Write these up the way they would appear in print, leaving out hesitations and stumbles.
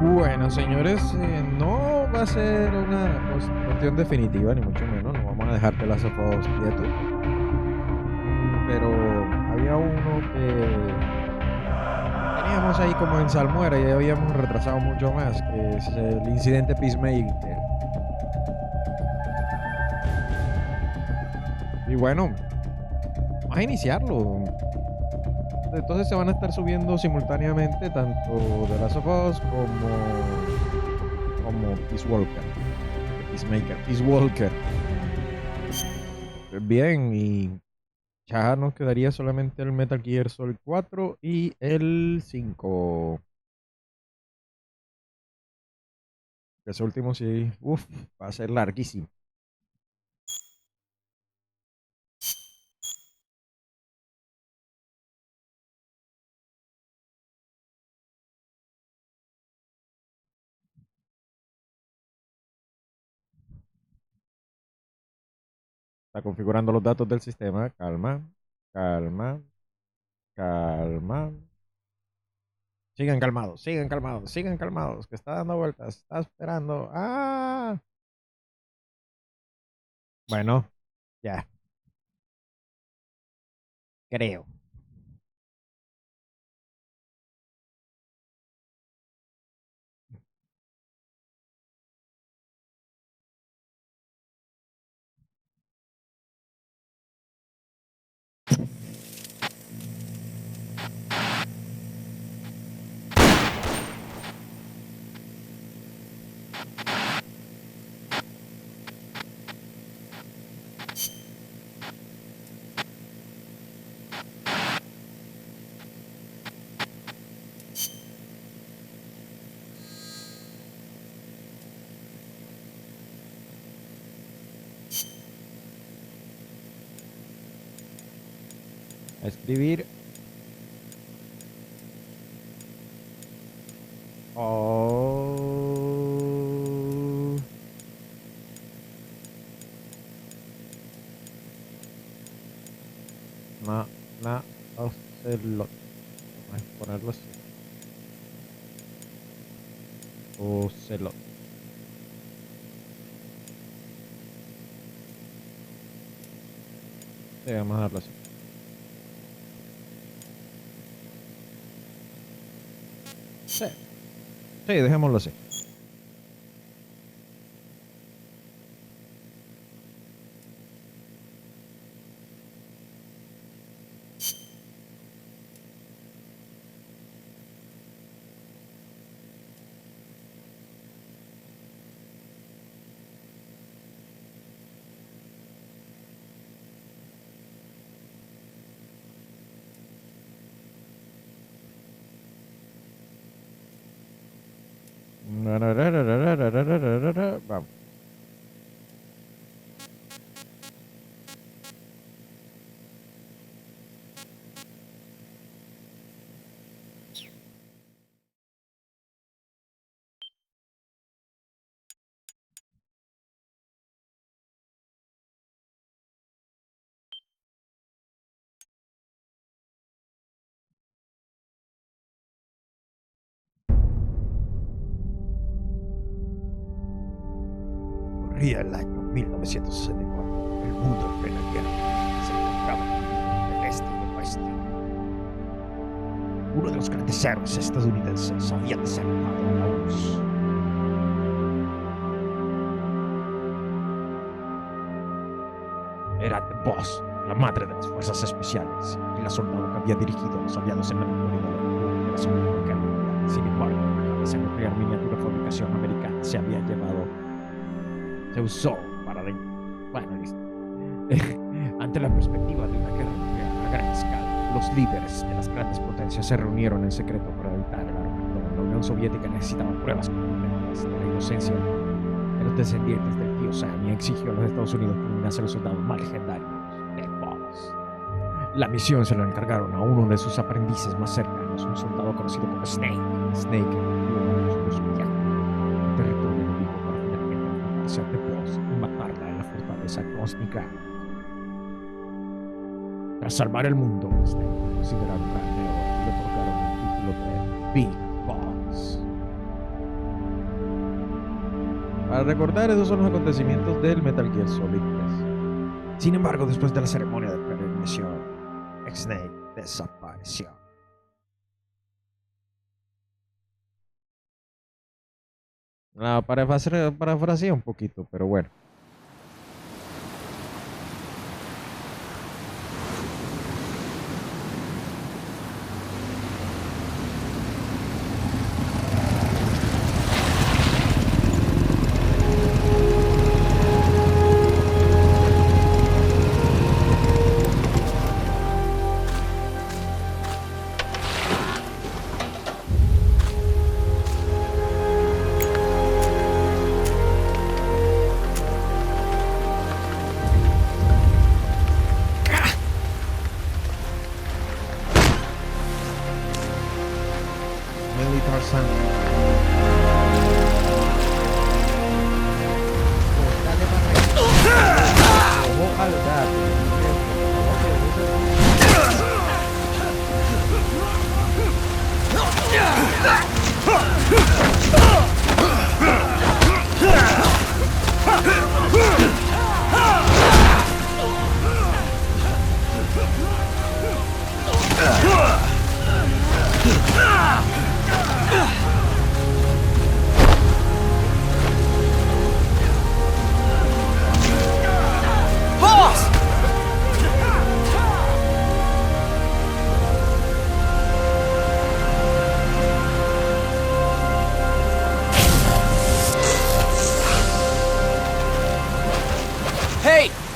Bueno, señores, no va a ser una cuestión definitiva, ni mucho menos. No vamos a dejarte las sofás quietos. Pero había uno que teníamos ahí como en salmuera y ya habíamos retrasado mucho más, que es el incidente Peacemaker. Y bueno, vamos a iniciarlo. Entonces se van a estar subiendo simultáneamente tanto The Last of Us como Peace Walker. Peacemaker, Peace Walker. Bien, y ya nos quedaría solamente el Metal Gear Solid 4 y el 5. Ese último sí, uff, va a ser larguísimo. Está configurando los datos del sistema. Calma, calma, calma. Sigan calmados, sigan calmados, sigan calmados, que está dando vueltas, está esperando. Ah, bueno, ya, creo. A escribir. Oh. Na, na, ocelot. Vamos a ponerlo así. Ocelot. Sí, vamos a darlo así. Sí, sí, dejémoslo así. Vamos. Corría el año 1964. El mundo en plena guerra se encontraba dividido del este y del oeste. Uno de los grandes héroes estadounidenses había desertado a la URSS. Era The Boss, la madre de las fuerzas especiales, y la soldado que había dirigido a los aliados en la victoria de la Segunda Guerra Mundial. Sin embargo, la cabeza nuclear miniatura fabricación americana se usó para... Bueno, listo. Ante la perspectiva de una guerra nuclear a gran escala, los líderes de las grandes potencias se reunieron en secreto para evitar el Armagedón. La Unión Soviética necesitaba pruebas concretas de la inocencia de los descendientes del tío Sam y exigió a los Estados Unidos que eliminase a los soldados más legendarios de Boss. La misión se la encargaron a uno de sus aprendices más cercanos, un soldado conocido como Snake. Snake tuvo su viaje en territorio enemigo para finalmente enfrentarse a The Boss y matarla en la fortaleza cósmica. Tras salvar el mundo, Snake fue considerado un gran héroe y le otorgaron el título de Big Boss. Para recordar, esos son los acontecimientos del Metal Gear Solid 3. Sin embargo, después de la ceremonia de premiación, Snake desapareció. Parafraseé un poquito, pero bueno.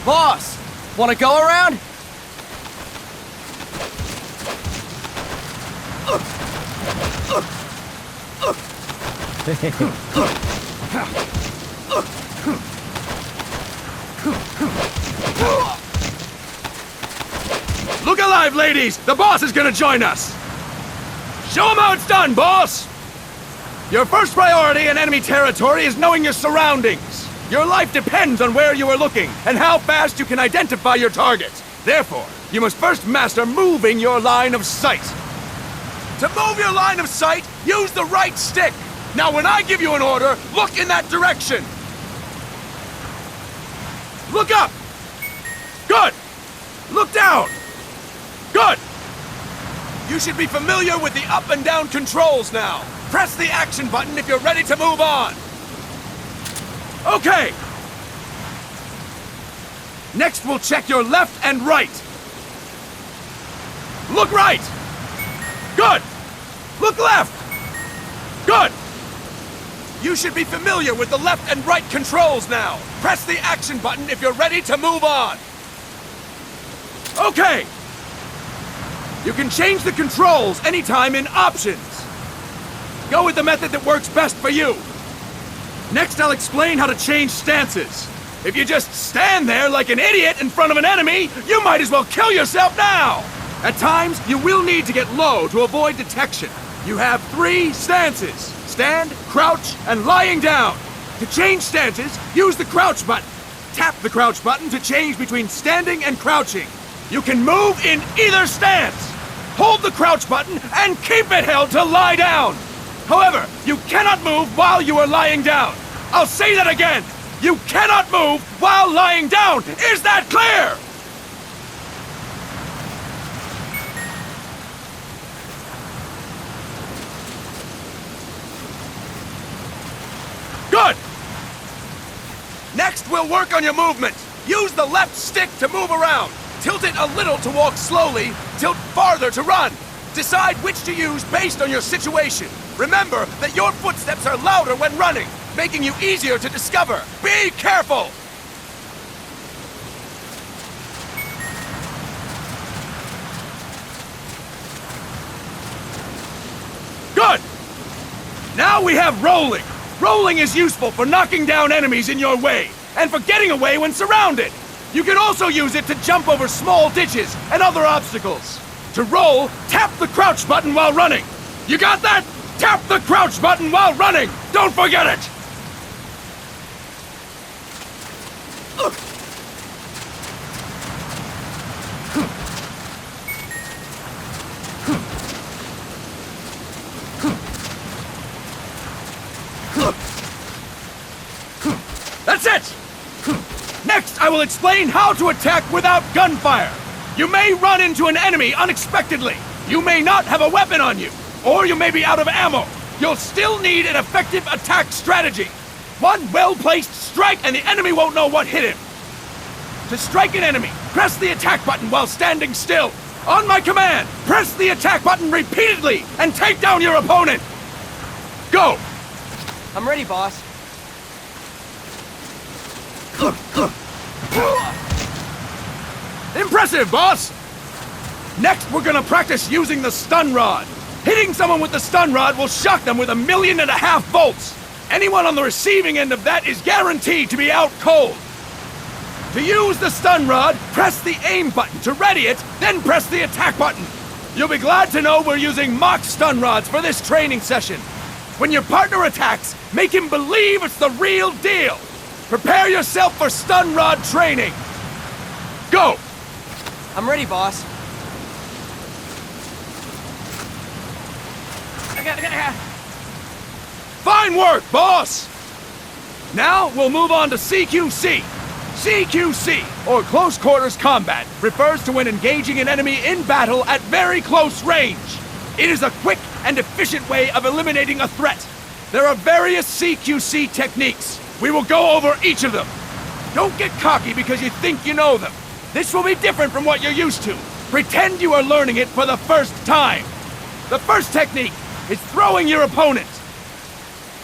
Boss! Wanna go around? Look alive, ladies! The boss is gonna join us! Show him how it's done, boss! Your first priority in enemy territory is knowing your surroundings. Your life depends on where you are looking and how fast you can identify your targets. Therefore, you must first master moving your line of sight. To move your line of sight, use the right stick. Now when I give you an order, look in that direction. Look up. Good. Look down. Good. You should be familiar with the up and down controls now. Press the action button if you're ready to move on. Okay! Next, we'll check your left and right. Look right! Good! Look left! Good! You should be familiar with the left and right controls now. Press the action button if you're ready to move on. Okay! You can change the controls anytime in Options. Go with the method that works best for you. Next, I'll explain how to change stances. If you just stand there like an idiot in front of an enemy, you might as well kill yourself now! At times, you will need to get low to avoid detection. You have 3 stances: stand, crouch, and lying down. To change stances, use the crouch button. Tap the crouch button to change between standing and crouching. You can move in either stance. Hold the crouch button and keep it held to lie down. However, you cannot move while you are lying down. I'll say that again. You cannot move while lying down. Is that clear? Good. Next, we'll work on your movement. Use the left stick to move around. Tilt it a little to walk slowly, tilt farther to run. Decide which to use based on your situation. Remember that your footsteps are louder when running, making you easier to discover. Be careful! Good! Now we have rolling. Rolling is useful for knocking down enemies in your way, and for getting away when surrounded. You can also use it to jump over small ditches and other obstacles. To roll, tap the crouch button while running. You got that? Tap the crouch button while running! Don't forget it! I will explain how to attack without gunfire. You may run into an enemy unexpectedly. You may not have a weapon on you, or you may be out of ammo. You'll still need an effective attack strategy. One well-placed strike and the enemy won't know what hit him. To strike an enemy, press the attack button while standing still. On my command, press the attack button repeatedly and take down your opponent. Go! I'm ready, boss. Impressive, boss! Next, we're gonna practice using the stun rod. Hitting someone with the stun rod will shock them with 1.5 million volts. Anyone on the receiving end of that is guaranteed to be out cold. To use the stun rod, press the aim button to ready it, then press the attack button. You'll be glad to know we're using mock stun rods for this training session. When your partner attacks, make him believe it's the real deal. Prepare yourself for stun rod training. Go! I'm ready, boss. Fine work, boss! Now we'll move on to CQC. CQC, or Close Quarters Combat, refers to when engaging an enemy in battle at very close range. It is a quick and efficient way of eliminating a threat. There are various CQC techniques. We will go over each of them. Don't get cocky because you think you know them. This will be different from what you're used to. Pretend you are learning it for the first time. The first technique is throwing your opponent.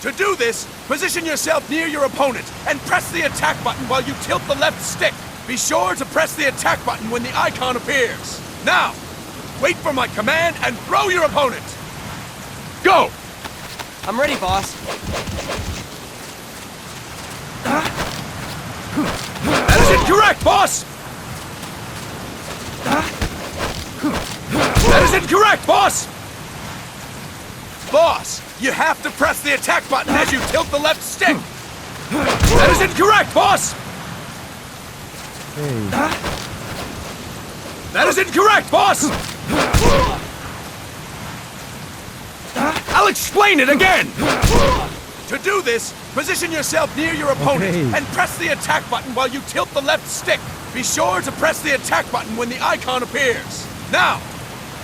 To do this, position yourself near your opponent and press the attack button while you tilt the left stick. Be sure to press the attack button when the icon appears. Now, wait for my command and throw your opponent. Go! I'm ready, boss. That is incorrect, boss! That is incorrect, boss! Boss, you have to press the attack button as you tilt the left stick. That is incorrect, boss! Hey. That is incorrect, boss! I'll explain it again! To do this, position yourself near your opponent and press the attack button while you tilt the left stick. Be sure to press the attack button when the icon appears. Now,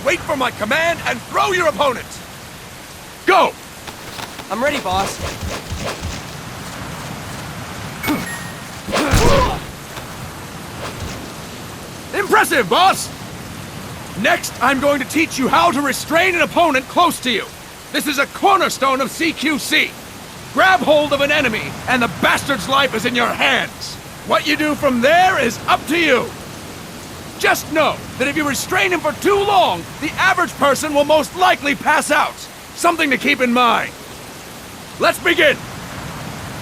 wait for my command and throw your opponent. Go! I'm ready, boss. Impressive, boss! Next, I'm going to teach you how to restrain an opponent close to you. This is a cornerstone of CQC. Grab hold of an enemy, and the bastard's life is in your hands. What you do from there is up to you. Just know that if you restrain him for too long, the average person will most likely pass out. Something to keep in mind. Let's begin.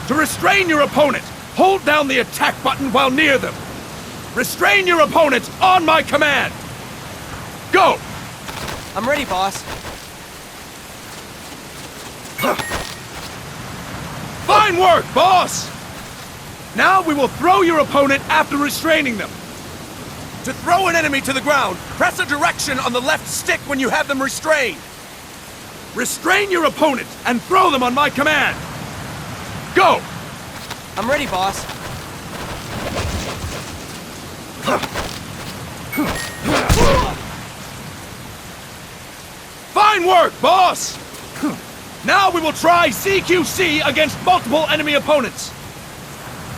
To restrain your opponent, hold down the attack button while near them. Restrain your opponent on my command. Go! I'm ready, boss. Fine work, boss! Now we will throw your opponent after restraining them. To throw an enemy to the ground, press a direction on the left stick when you have them restrained. Restrain your opponent and throw them on my command. Go! I'm ready, boss. Fine work, boss! Now we will try CQC against multiple enemy opponents.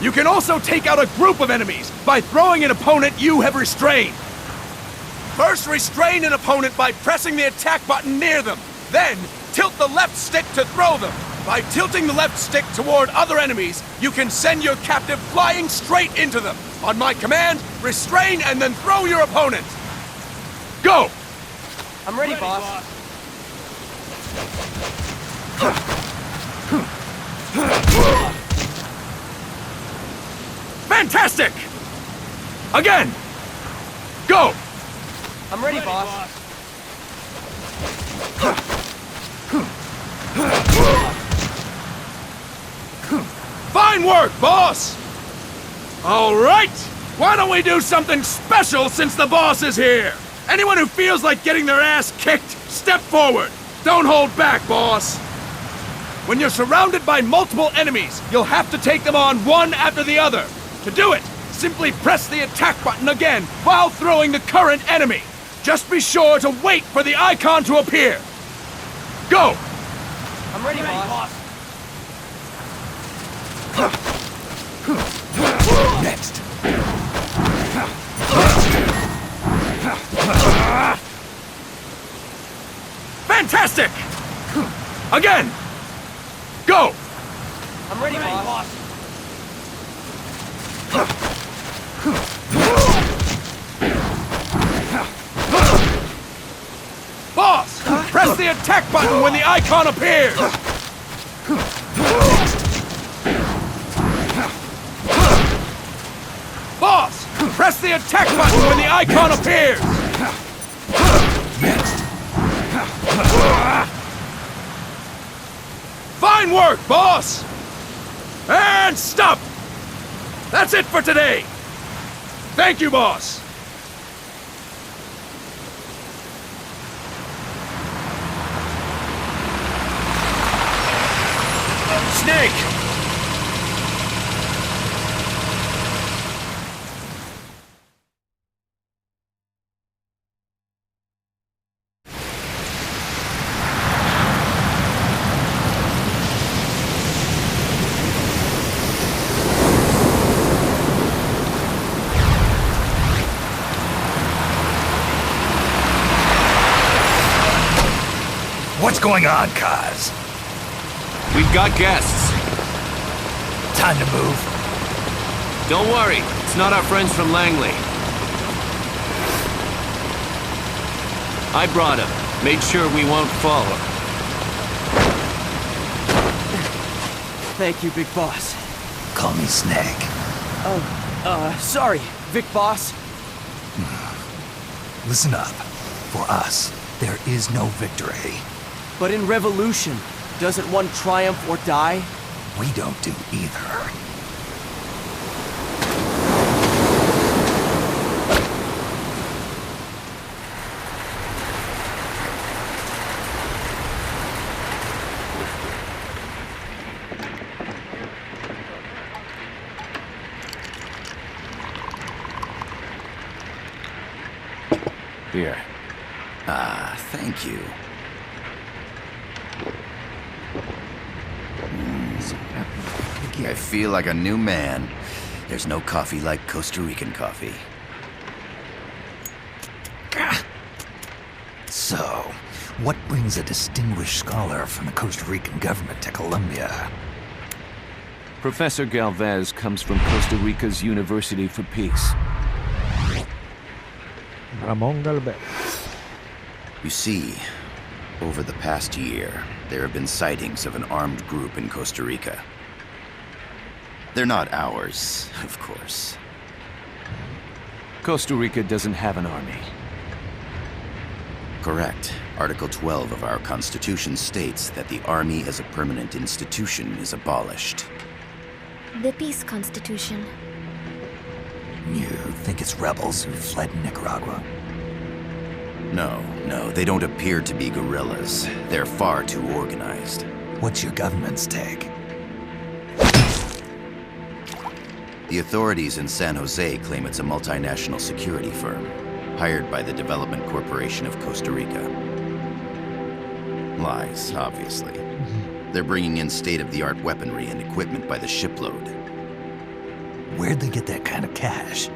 You can also take out a group of enemies by throwing an opponent you have restrained. First, restrain an opponent by pressing the attack button near them. Then, tilt the left stick to throw them. By tilting the left stick toward other enemies, you can send your captive flying straight into them. On my command, restrain and then throw your opponent. Go! I'm ready, boss. Fantastic! Again! Go! I'm ready, boss. Fine work, boss! All right! Why don't we do something special since the boss is here? Anyone who feels like getting their ass kicked, step forward. Don't hold back, boss. When you're surrounded by multiple enemies, you'll have to take them on one after the other. To do it, Simply press the attack button again while throwing the current enemy. Just be sure to wait for the icon to appear. Go! I'm ready, boss. Next. Fantastic! Again! Go! I'm ready, boss. Boss! Press the attack button when the icon appears! Boss! Press the attack button when the icon appears! Fine work, boss! And stop! That's it for today! Thank you, boss! Snake! What's going on, Kaz? We've got guests. Time to move. Don't worry, it's not our friends from Langley. I brought him. Made sure we won't fall. Thank you, Big Boss. Call me Snake. Sorry, Vic Boss. Listen up. For us, there is no victory. But in Revolution, doesn't one triumph or die? We don't do either. Here. Thank you. I feel like a new man. There's no coffee like Costa Rican coffee. So, what brings a distinguished scholar from the Costa Rican government to Colombia? Professor Galvez comes from Costa Rica's University for Peace. Ramon Galvez. You see, over the past year, there have been sightings of an armed group in Costa Rica. They're not ours, of course. Costa Rica doesn't have an army. Correct. Article 12 of our Constitution states that the Army as a permanent institution is abolished. The Peace Constitution. You think it's rebels who fled Nicaragua? No, they don't appear to be guerrillas. They're far too organized. What's your government's take? The authorities in San Jose claim it's a multinational security firm, hired by the Development Corporation of Costa Rica. Lies, obviously. They're bringing in state-of-the-art weaponry and equipment by the shipload. Where'd they get that kind of cash?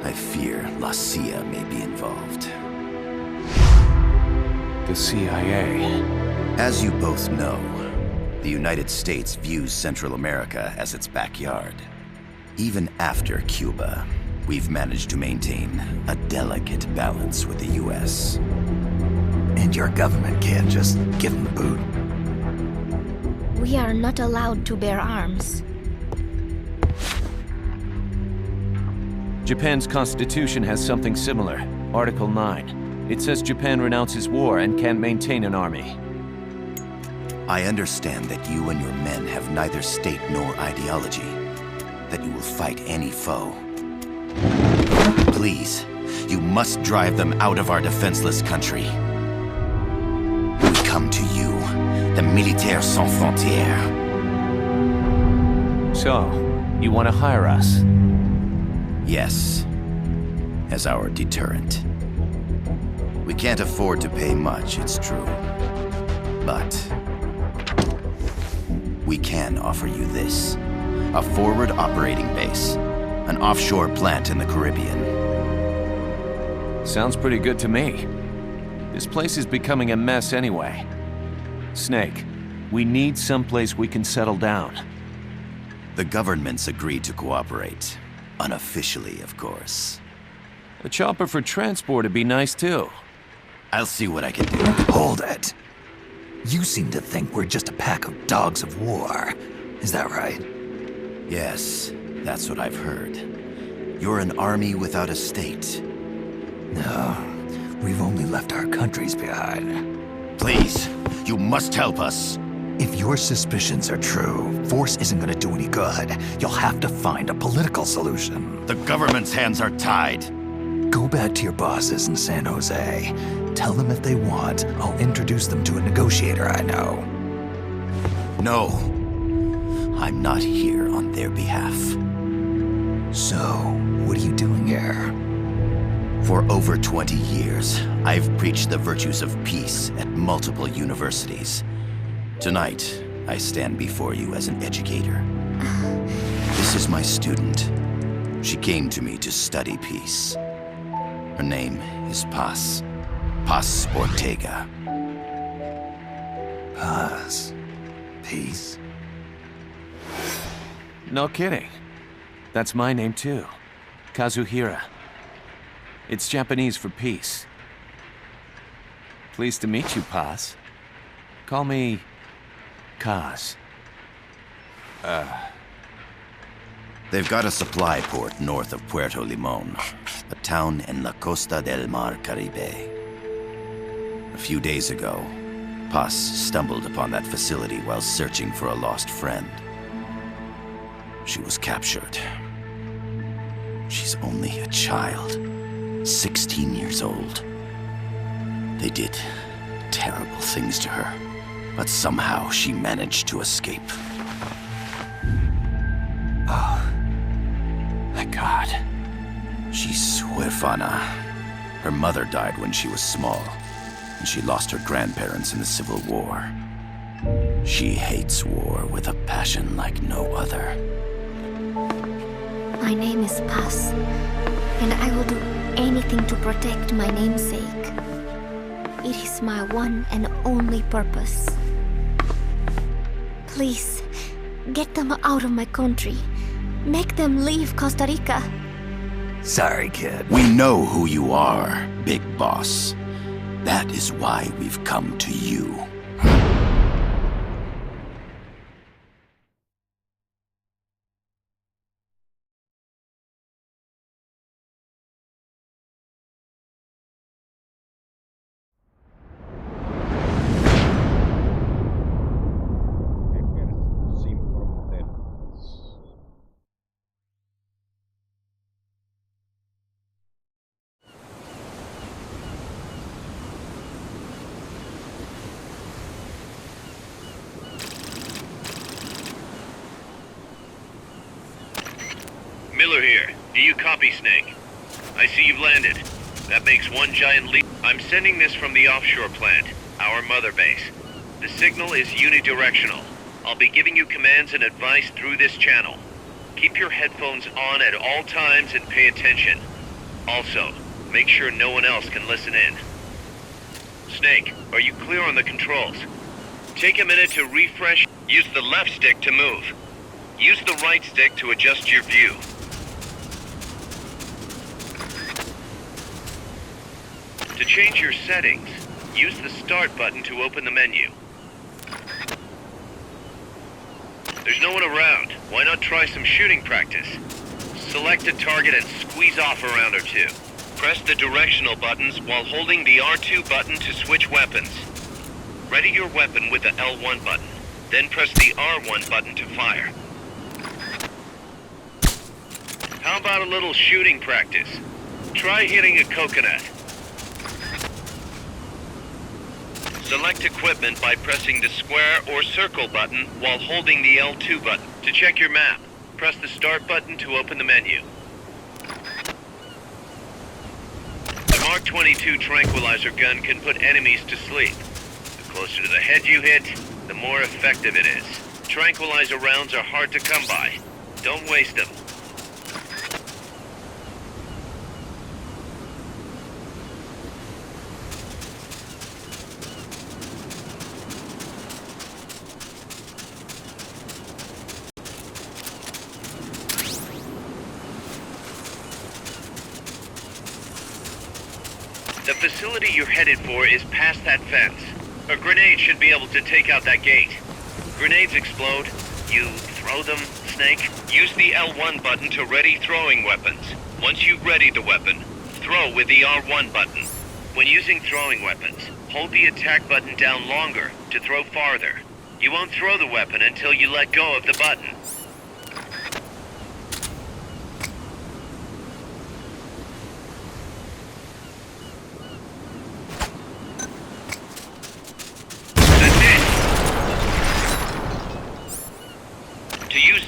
I fear La CIA may be involved. The CIA. As you both know, the United States views Central America as its backyard. Even after Cuba, we've managed to maintain a delicate balance with the US. And your government can't just give them the boot? We are not allowed to bear arms. Japan's constitution has something similar. Article 9. It says Japan renounces war and can't maintain an army. I understand that you and your men have neither state nor ideology. That you will fight any foe. Please, you must drive them out of our defenseless country. We come to you, the Militaires Sans Frontières. So, you want to hire us? Yes, as our deterrent. We can't afford to pay much, it's true. But we can offer you this. A forward operating base. An offshore plant in the Caribbean. Sounds pretty good to me. This place is becoming a mess anyway. Snake, we need someplace we can settle down. The government's agreed to cooperate. Unofficially, of course. A chopper for transport would be nice too. I'll see what I can do. Hold it. You seem to think we're just a pack of dogs of war. Is that right? Yes, that's what I've heard. You're an army without a state. No, we've only left our countries behind. Please, you must help us. If your suspicions are true, force isn't gonna do any good. You'll have to find a political solution. The government's hands are tied. Go back to your bosses in San Jose. Tell them if they want, I'll introduce them to a negotiator I know. No, I'm not here on their behalf. So, what are you doing here? For over 20 years, I've preached the virtues of peace at multiple universities. Tonight, I stand before you as an educator. This is my student. She came to me to study peace. Her name is Paz. Paz Ortega. Paz. Peace. No kidding. That's my name too. Kazuhira. It's Japanese for peace. Pleased to meet you, Paz. Call me Kaz. They've got a supply port north of Puerto Limon, a town in la Costa del Mar Caribe. A few days ago, Paz stumbled upon that facility while searching for a lost friend. She was captured. She's only a child, 16 years old. They did terrible things to her, but somehow she managed to escape. Oh, my God. She's huérfana. Her mother died when she was small, and she lost her grandparents in the Civil War. She hates war with a passion like no other. My name is Paz, and I will do anything to protect my namesake. It is my one and only purpose. Please, get them out of my country. Make them leave Costa Rica. Sorry, kid. We know who you are, Big Boss. That is why we've come to you. Sin fronteras. Miller here. Do you copy, Snake? I see you've landed. That makes one giant leap. I'm sending this from the offshore plant, our mother base. The signal is unidirectional. I'll be giving you commands and advice through this channel. Keep your headphones on at all times and pay attention. Also, make sure no one else can listen in. Snake, are you clear on the controls? Take a minute to refresh. Use the left stick to move. Use the right stick to adjust your view. To change your settings, use the Start button to open the menu. There's no one around. Why not try some shooting practice? Select a target and squeeze off a round or two. Press the directional buttons while holding the R2 button to switch weapons. Ready your weapon with the L1 button, then press the R1 button to fire. How about a little shooting practice? Try hitting a coconut. Select equipment by pressing the square or circle button while holding the L2 button. To check your map, press the Start button to open the menu. Mark 22 tranquilizer gun can put enemies to sleep. The closer to the head you hit, the more effective it is. Tranquilizer rounds are hard to come by. Don't waste them. The facility you're headed for is past that fence. A grenade should be able to take out that gate. Grenades explode. You throw them, Snake. Use the L1 button to ready throwing weapons. Once you ready the weapon, throw with the R1 button. When using throwing weapons, hold the attack button down longer to throw farther. You won't throw the weapon until you let go of the button.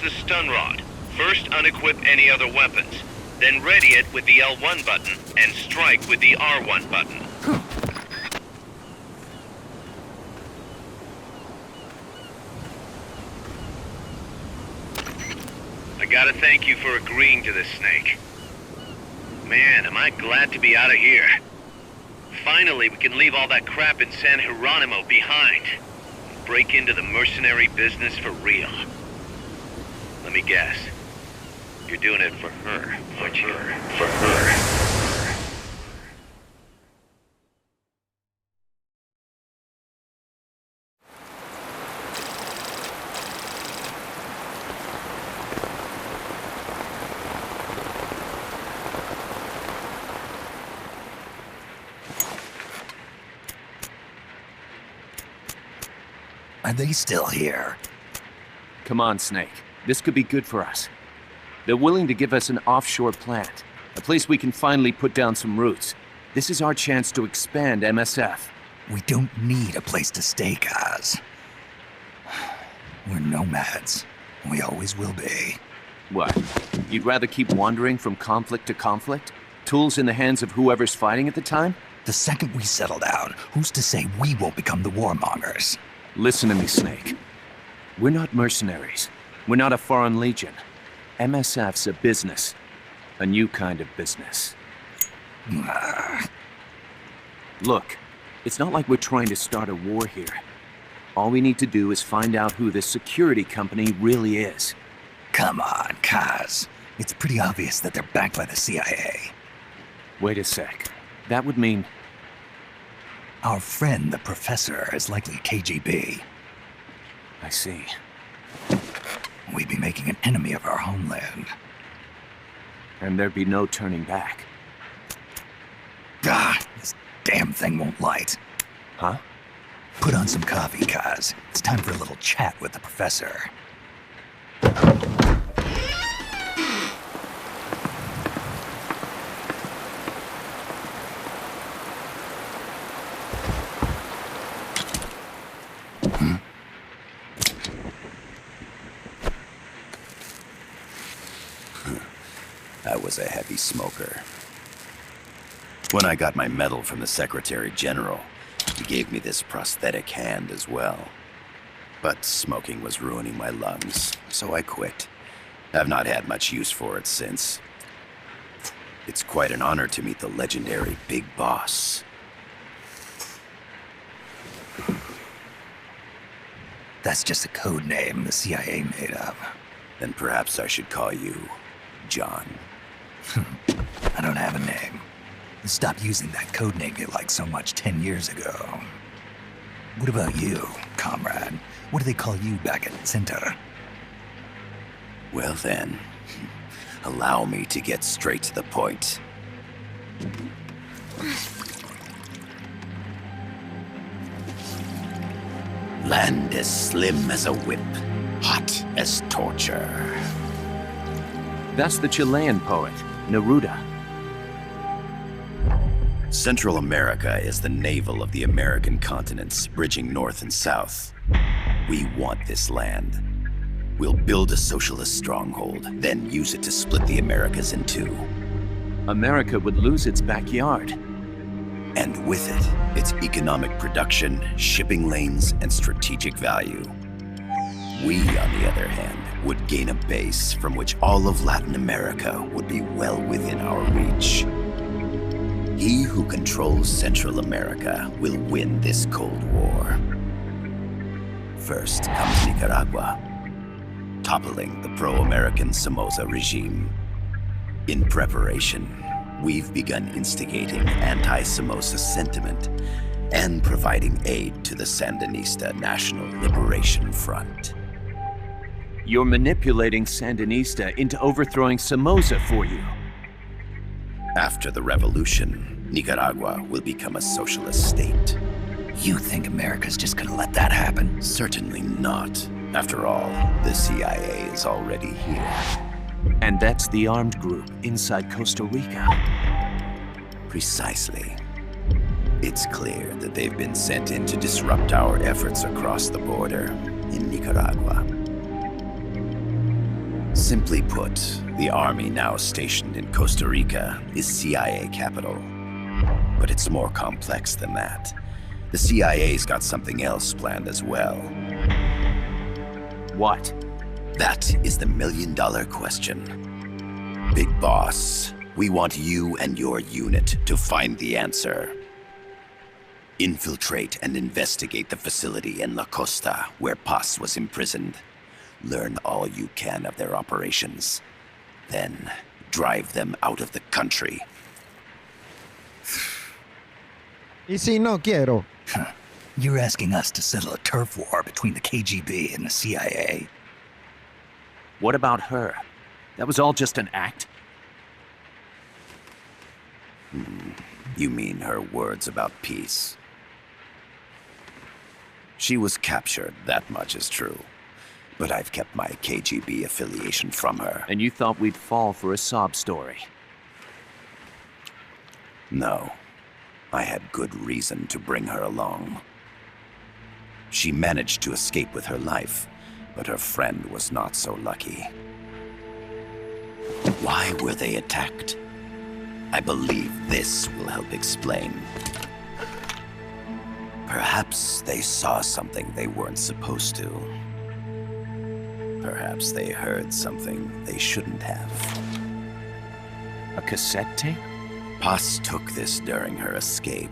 The stun rod. First unequip any other weapons, then ready it with the L1 button and strike with the R1 button. I gotta thank you for agreeing to this, Snake. Man, am I glad to be out of here. Finally, we can leave all that crap in San Geronimo behind and break into the mercenary business for real. Let me guess. You're doing it for her, aren't you? For her. Are they still here? Come on, Snake. This could be good for us. They're willing to give us an offshore plant, a place we can finally put down some roots. This is our chance to expand MSF. We don't need a place to stay, guys. We're nomads. We always will be. What? You'd rather keep wandering from conflict to conflict? Tools in the hands of whoever's fighting at the time? The second we settle down, who's to say we won't become the warmongers? Listen to me, Snake. We're not mercenaries. We're not a foreign legion. MSF's a business. A new kind of business. Look, it's not like we're trying to start a war here. All we need to do is find out who this security company really is. Come on, Kaz. It's pretty obvious that they're backed by the CIA. Wait a sec. That would mean... Our friend, the professor, is likely KGB. I see. We'd be making an enemy of our homeland. And there'd be no turning back. This damn thing won't light. Huh? Put on some coffee, Kaz. It's time for a little chat with the professor. I was a heavy smoker. When I got my medal from the Secretary General, he gave me this prosthetic hand as well. But smoking was ruining my lungs, so I quit. I've not had much use for it since. It's quite an honor to meet the legendary Big Boss. That's just a code name the CIA made up. Then perhaps I should call you John. I don't have a name. Stop using that code name you liked so much 10 years ago. What about you, comrade? What do they call you back at Center? Well then, allow me to get straight to the point. Land as slim as a whip, hot as torture. That's the Chilean poet, Neruda. Central America is the navel of the American continents, bridging north and south. We want this land. We'll build a socialist stronghold, then use it to split the Americas in two. America would lose its backyard. And with it, its economic production, shipping lanes, and strategic value. We, on the other hand, would gain a base from which all of Latin America would be well within our reach. He who controls Central America will win this Cold War. First comes Nicaragua, toppling the pro-American Somoza regime. In preparation, we've begun instigating anti-Somoza sentiment and providing aid to the Sandinista National Liberation Front. You're manipulating Sandinista into overthrowing Somoza for you. After the revolution, Nicaragua will become a socialist state. You think America's just gonna let that happen? Certainly not. After all, the CIA is already here. And that's the armed group inside Costa Rica. Precisely. It's clear that they've been sent in to disrupt our efforts across the border in Nicaragua. Simply put, the army now stationed in Costa Rica is CIA capital. But it's more complex than that. The CIA's got something else planned as well. What? That is the million-dollar question. Big Boss, we want you and your unit to find the answer. Infiltrate and investigate the facility in La Costa where Paz was imprisoned. Learn all you can of their operations. Then, drive them out of the country. Y si no quiero. You're asking us to settle a turf war between the KGB and the CIA? What about her? That was all just an act? You mean her words about peace? She was captured, that much is true. But I've kept my KGB affiliation from her. And you thought we'd fall for a sob story? No. I had good reason to bring her along. She managed to escape with her life, but her friend was not so lucky. Why were they attacked? I believe this will help explain. Perhaps they saw something they weren't supposed to. Perhaps they heard something they shouldn't have. A cassette tape? Paz took this during her escape.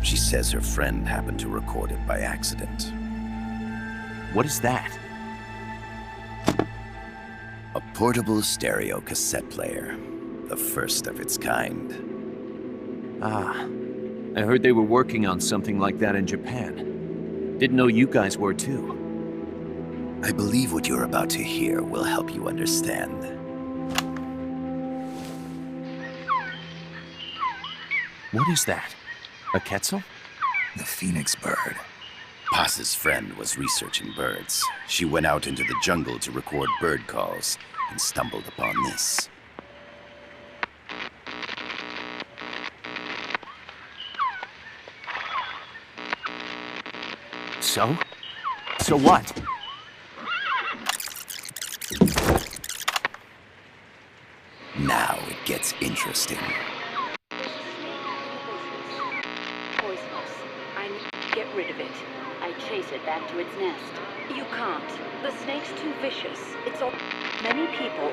She says her friend happened to record it by accident. What is that? A portable stereo cassette player. The first of its kind. Ah, I heard they were working on something like that in Japan. Didn't know you guys were too. I believe what you're about to hear will help you understand. What is that? A quetzal? The phoenix bird. Paz's friend was researching birds. She went out into the jungle to record bird calls and stumbled upon this. So? So what? Now it gets interesting. Poisonous. I need to get rid of it. I chase it back to its nest. You can't. The snake's too vicious. It's all many people.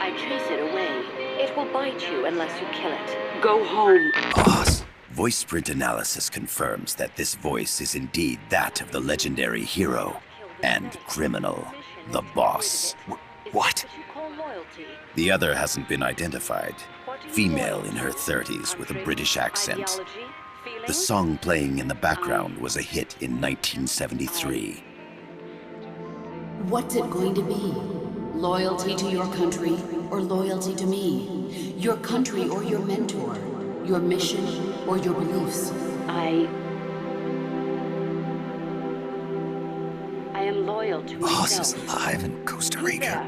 I chase it away. It will bite you unless you kill it. Go home. Boss. Voice print analysis confirms that this voice is indeed that of the legendary hero and criminal, the boss. What? The other hasn't been identified. Female in her 30s with a British accent. The song playing in the background was a hit in 1973. What's it going to be? Loyalty to your country or loyalty to me? Your country or your mentor? Your mission or your beliefs? I am loyal to Boss myself. is alive in Costa Rica.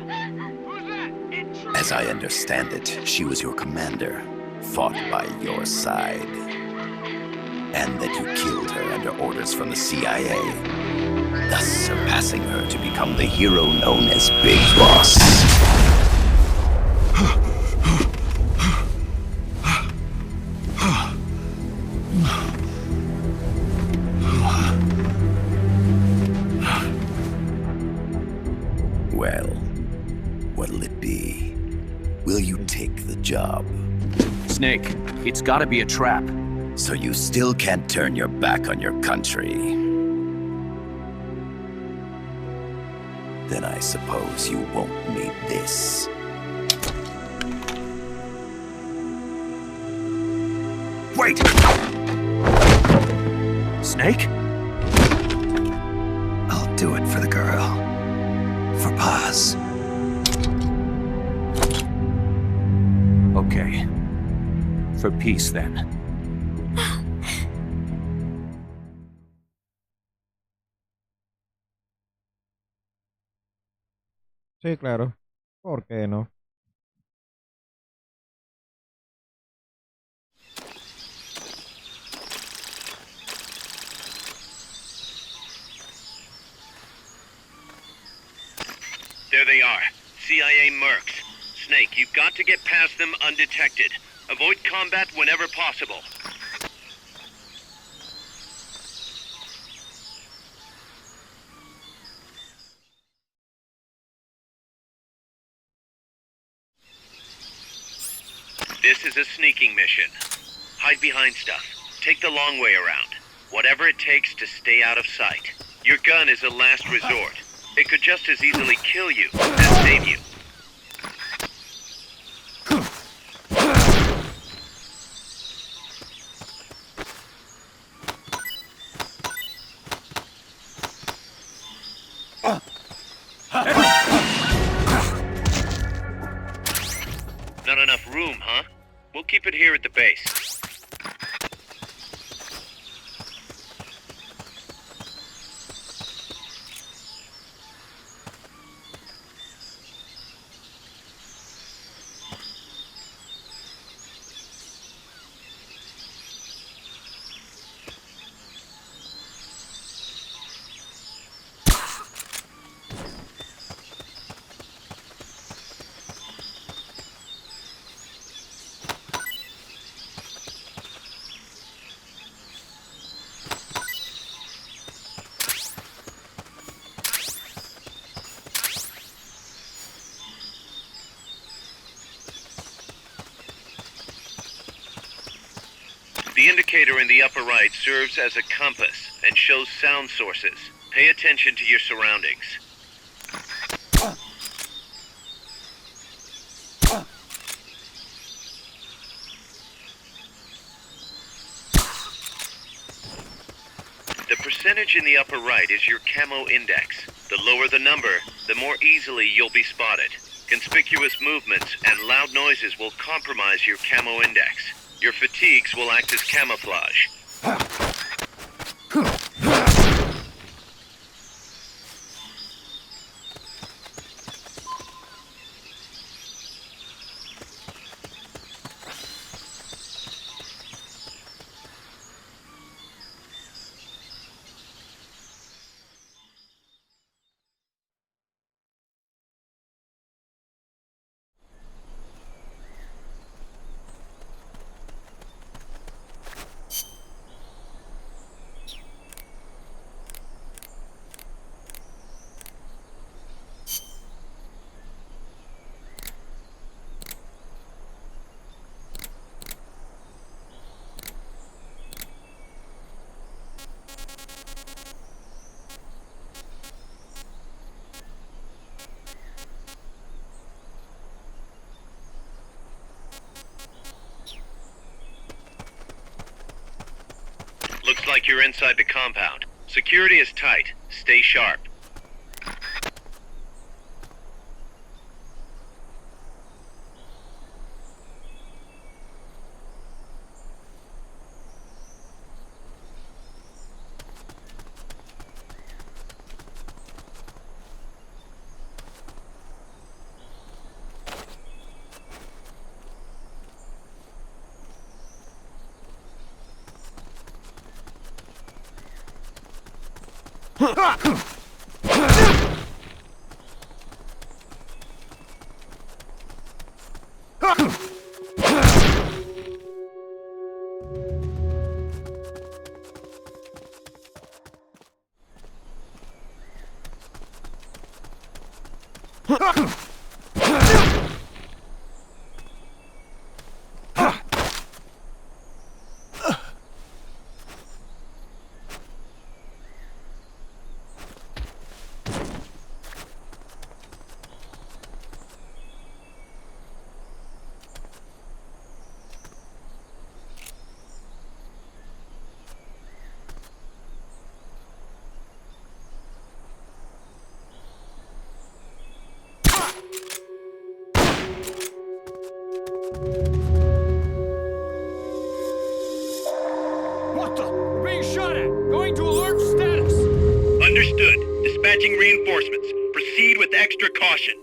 As I understand it, she was your commander, fought by your side. And that you killed her under orders from the CIA, thus surpassing her to become the hero known as Big Boss. Well, what'll it be? Will you take the job? Snake, it's gotta be a trap. So you still can't turn your back on your country? Then I suppose you won't need this. Wait! Snake? I'll do it for the girl. For Paz. Okay. For peace, then. Sí, claro. ¿Por qué no? There they are. CIA mercs. Snake, you've got to get past them undetected. Avoid combat whenever possible. This is a sneaking mission. Hide behind stuff. Take the long way around. Whatever it takes to stay out of sight. Your gun is a last resort. It could just as easily kill you as save you. Not enough room, huh? We'll keep it here at the base. The indicator in the upper right serves as a compass and shows sound sources. Pay attention to your surroundings. The percentage in the upper right is your camo index. The lower the number, the more easily you'll be spotted. Conspicuous movements and loud noises will compromise your camo index. Your fatigues will act as camouflage. Looks like you're inside the compound. Security is tight. Stay sharp. What the? We're being shot at! Going to alert status! Understood. Dispatching reinforcements. Proceed with extra caution.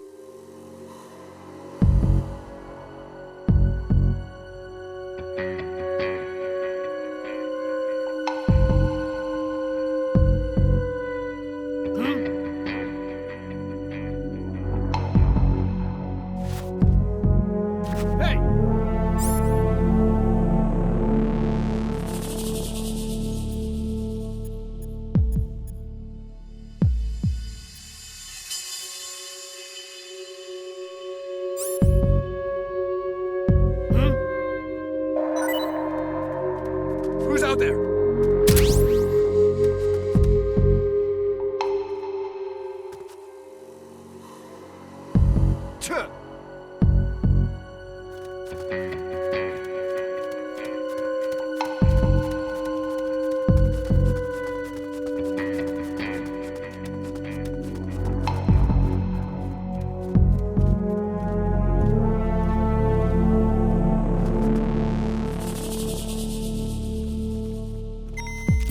Hey! Who's out there? Tuh.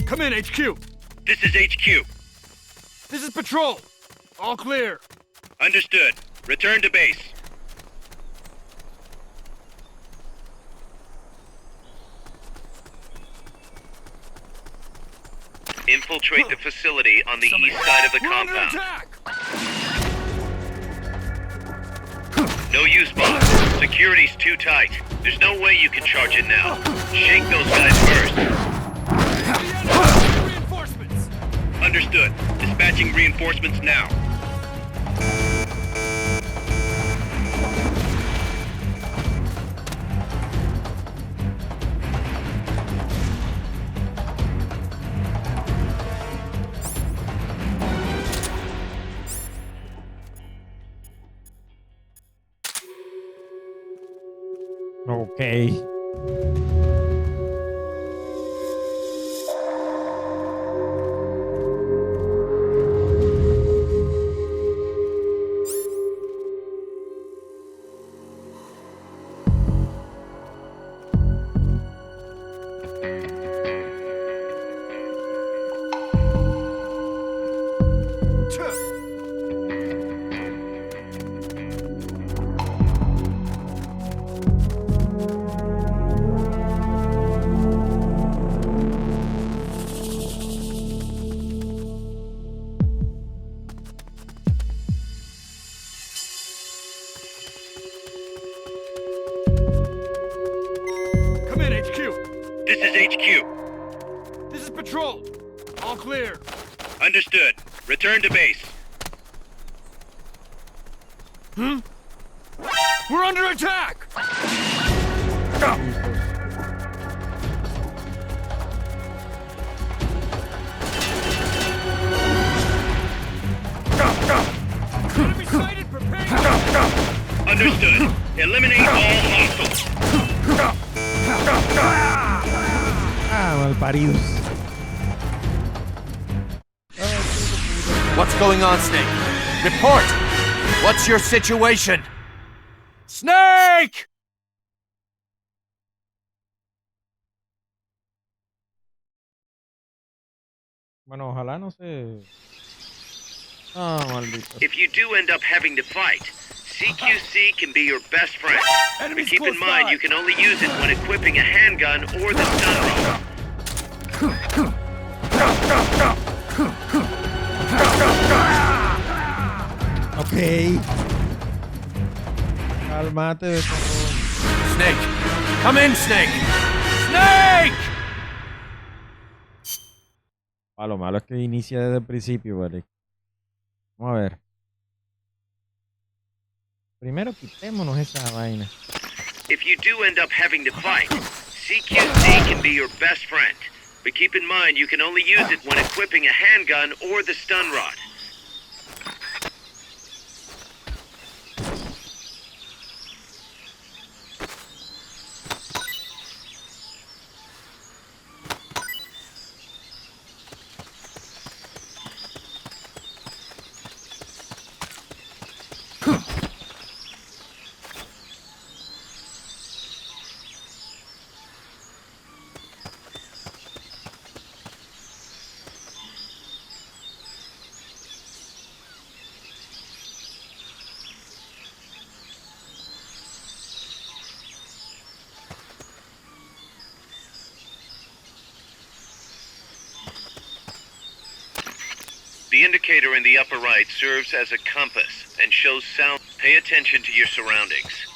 Come in, HQ. This is HQ. This is Patrol. All clear. Understood. Return to base. Infiltrate the facility on the east side of the We're under compound. attack! No use, boss. Security's too tight. There's no way you can charge it now. Shake those guys first. Reinforcements! Understood. Dispatching reinforcements now. Ok. Come in, HQ. This is HQ. This is Patrol. All clear. Understood. Return to base. We're under attack! Enemy sighted, prepare. Understood. Eliminate all hostiles. Ah, malparidos. What's going on, Snake? Report! What's your situation? Snake! Bueno, ojalá no se... Ah, maldito. If you do end up having to fight, CQC can be your best friend. But keep in mind, you can only use it when equipping a handgun or the stun rifle. Ok. Cálmate, cabrón. Snake! Come in, Snake! Snake! Lo malo es que inicia desde el principio, ¿vale? Vamos a ver. Primero quitémonos esa vaina. If you do end up having to fight, CQC can be your best friend. But keep in mind, you can only use it when equipping a handgun or the stun rod. The indicator in the upper right serves as a compass and shows sound. Pay attention to your surroundings.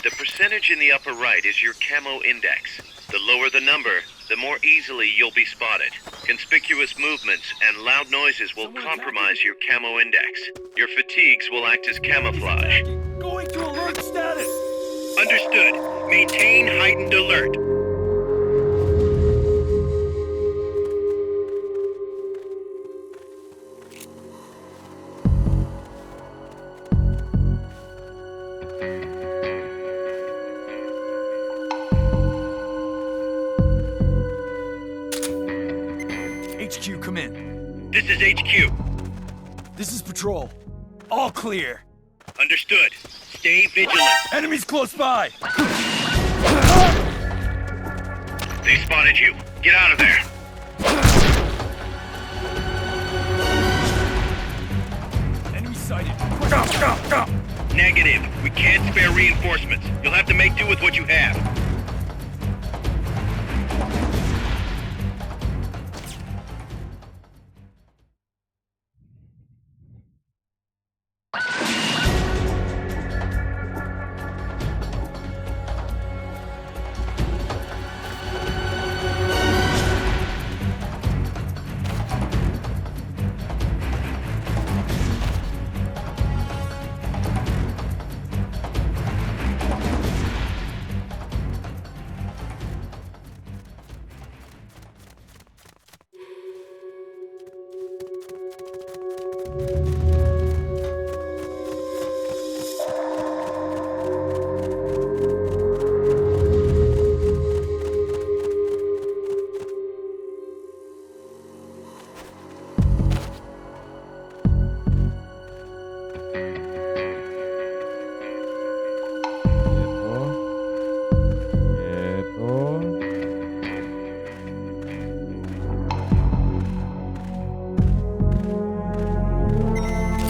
The percentage in the upper right is your camo index. The lower the number, the more easily you'll be spotted. Conspicuous movements and loud noises will compromise your camo index. Your fatigues will act as camouflage. Going to alert status! Understood. Maintain heightened alert. HQ, come in. This is HQ. This is Patrol. All clear. Understood. Stay vigilant. Enemies close by! They spotted you. Get out of there. Enemy sighted. Go! Negative. We can't spare reinforcements. You'll have to make do with what you have.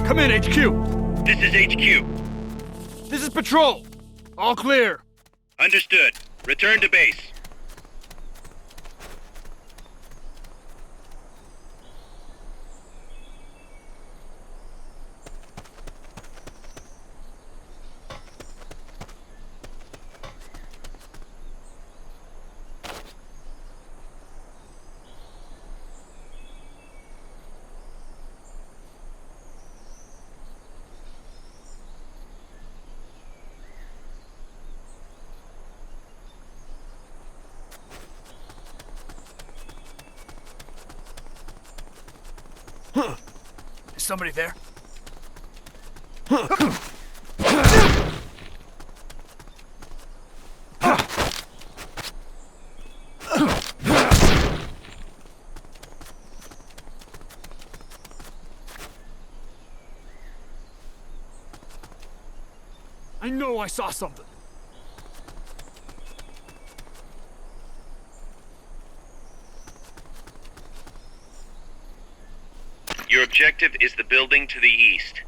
Come in, HQ! This is HQ. This is Patrol! All clear! Understood. Return to base. Is somebody there? I know I saw something. Your objective is the building to the east.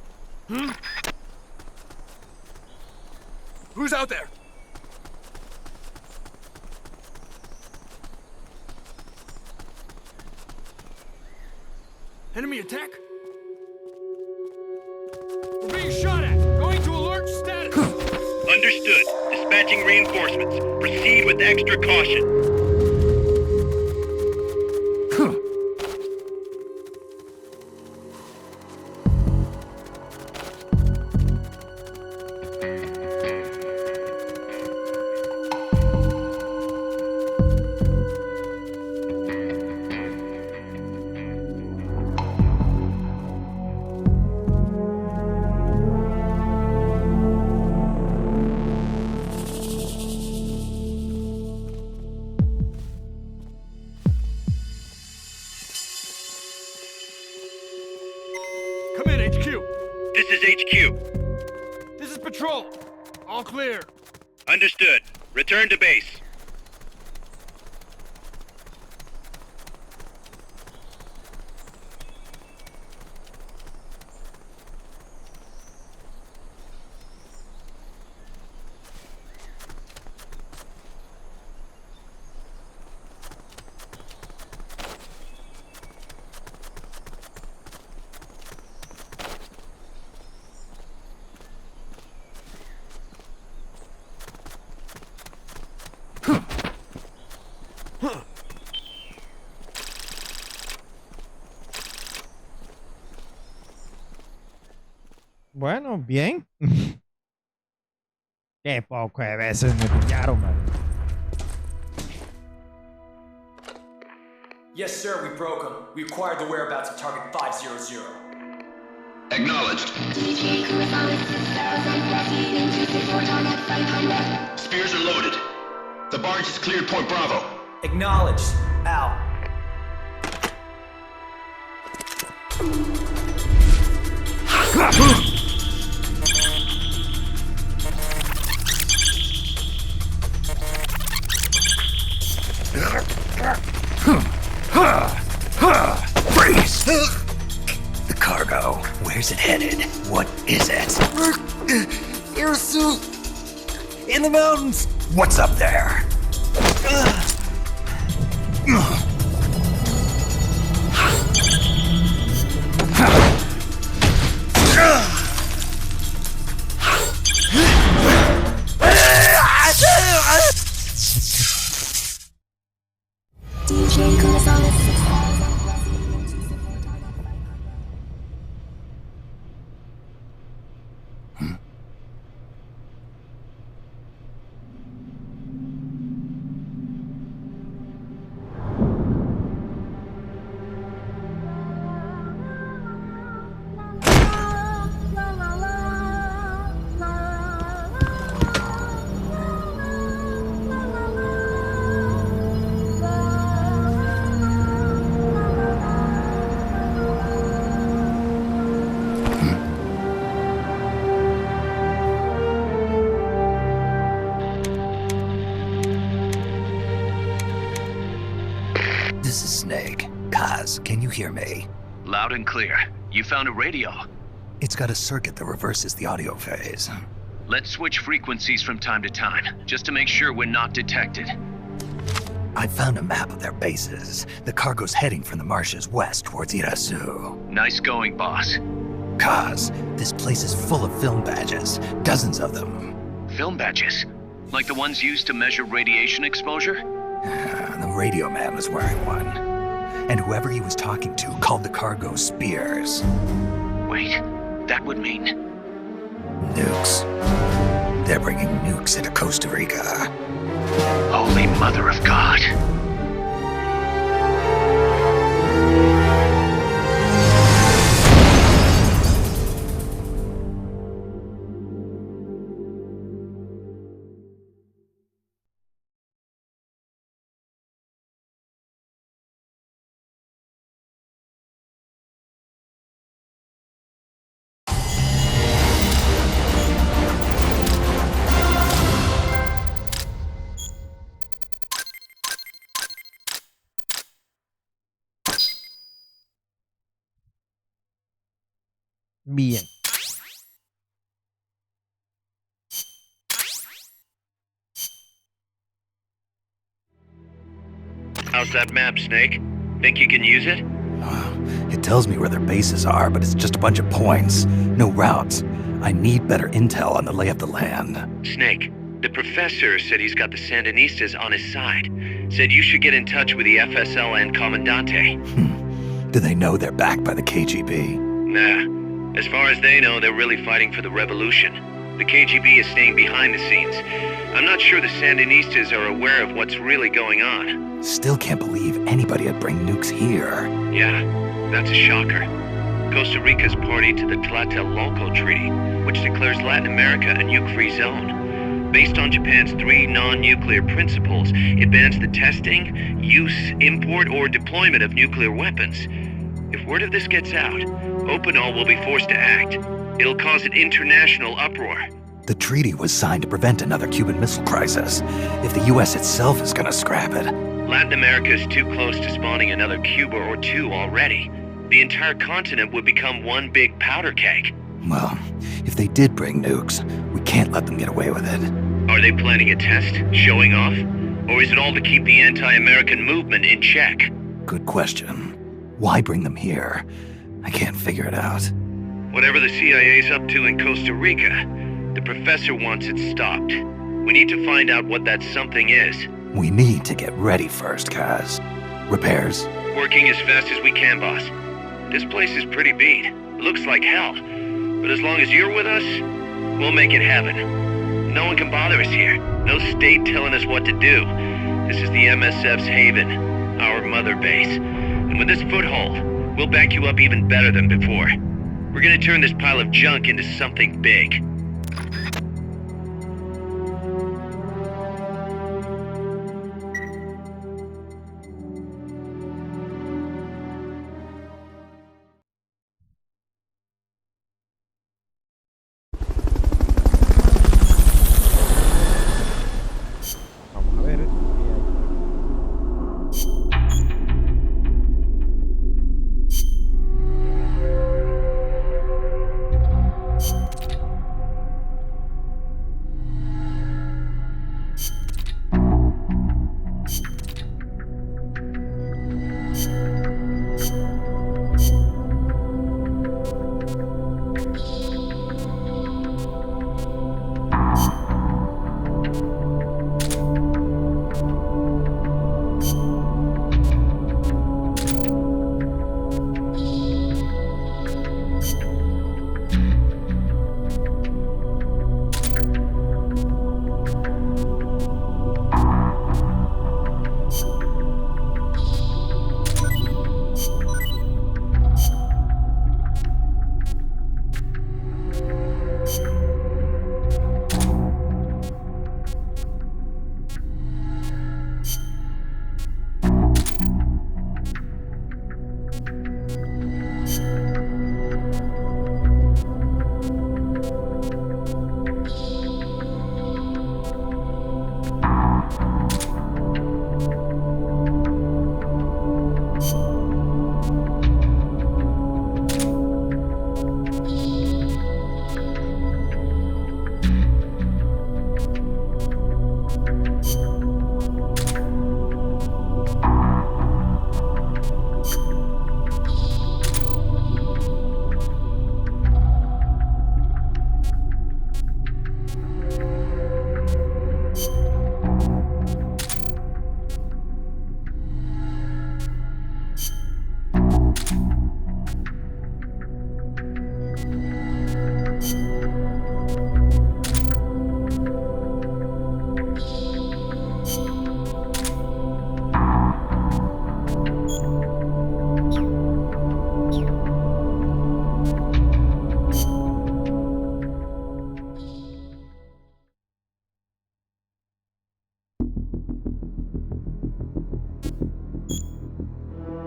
Who's out there? Enemy attack? We're being shot at! Going to alert status! Understood. Dispatching reinforcements. Proceed with extra caution. This is Patrol. All clear. Understood. Return to base. Bueno, bien. Qué poco de veces me pillaron, man. Yes, sir, we broke them. We acquired the whereabouts of target 500. Acknowledged. Spears are loaded. The barge has cleared Point Bravo. Acknowledged. Out. Freeze! The cargo. Where's it headed? What is it? Air suit! In the mountains! What's up there? This is Snake. Kaz, can you hear me? Loud and clear. You found a radio. It's got a circuit that reverses the audio phase. Let's switch frequencies from time to time, just to make sure we're not detected. I found a map of their bases. The cargo's heading from the marshes west towards Irasu. Nice going, boss. Kaz, this place is full of film badges. Dozens of them. Film badges? Like the ones used to measure radiation exposure? The radio man was wearing one. And whoever he was talking to called the cargo Spears. Wait, that would mean... Nukes. They're bringing nukes into Costa Rica. Holy Mother of God. Bien. How's that map, Snake? Think you can use it? It tells me where their bases are, but it's just a bunch of points. No routes. I need better intel on the lay of the land. Snake, the professor said he's got the Sandinistas on his side. Said you should get in touch with the FSL and Comandante. Do they know they're backed by the KGB? Nah. As far as they know, they're really fighting for the revolution. The KGB is staying behind the scenes. I'm not sure the Sandinistas are aware of what's really going on. Still can't believe anybody would bring nukes here. Yeah, that's a shocker. Costa Rica's party to the Tlatelolco Treaty, which declares Latin America a nuke-free zone. Based on Japan's 3 non-nuclear principles, it bans the testing, use, import, or deployment of nuclear weapons. If word of this gets out, Opinol will be forced to act. It'll cause an international uproar. The treaty was signed to prevent another Cuban Missile Crisis. If the US itself is gonna scrap it... Latin America is too close to spawning another Cuba or two already. The entire continent would become one big powder keg. Well, if they did bring nukes, we can't let them get away with it. Are they planning a test? Showing off? Or is it all to keep the anti-American movement in check? Good question. Why bring them here? I can't figure it out. Whatever the CIA's up to in Costa Rica, the professor wants it stopped. We need to find out what that something is. We need to get ready first, Kaz. Repairs? Working as fast as we can, boss. This place is pretty beat. It looks like hell. But as long as you're with us, we'll make it heaven. No one can bother us here. No state telling us what to do. This is the MSF's haven, our mother base. And with this foothold, we'll back you up even better than before. We're gonna turn this pile of junk into something big.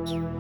Vamos a ver qué hay.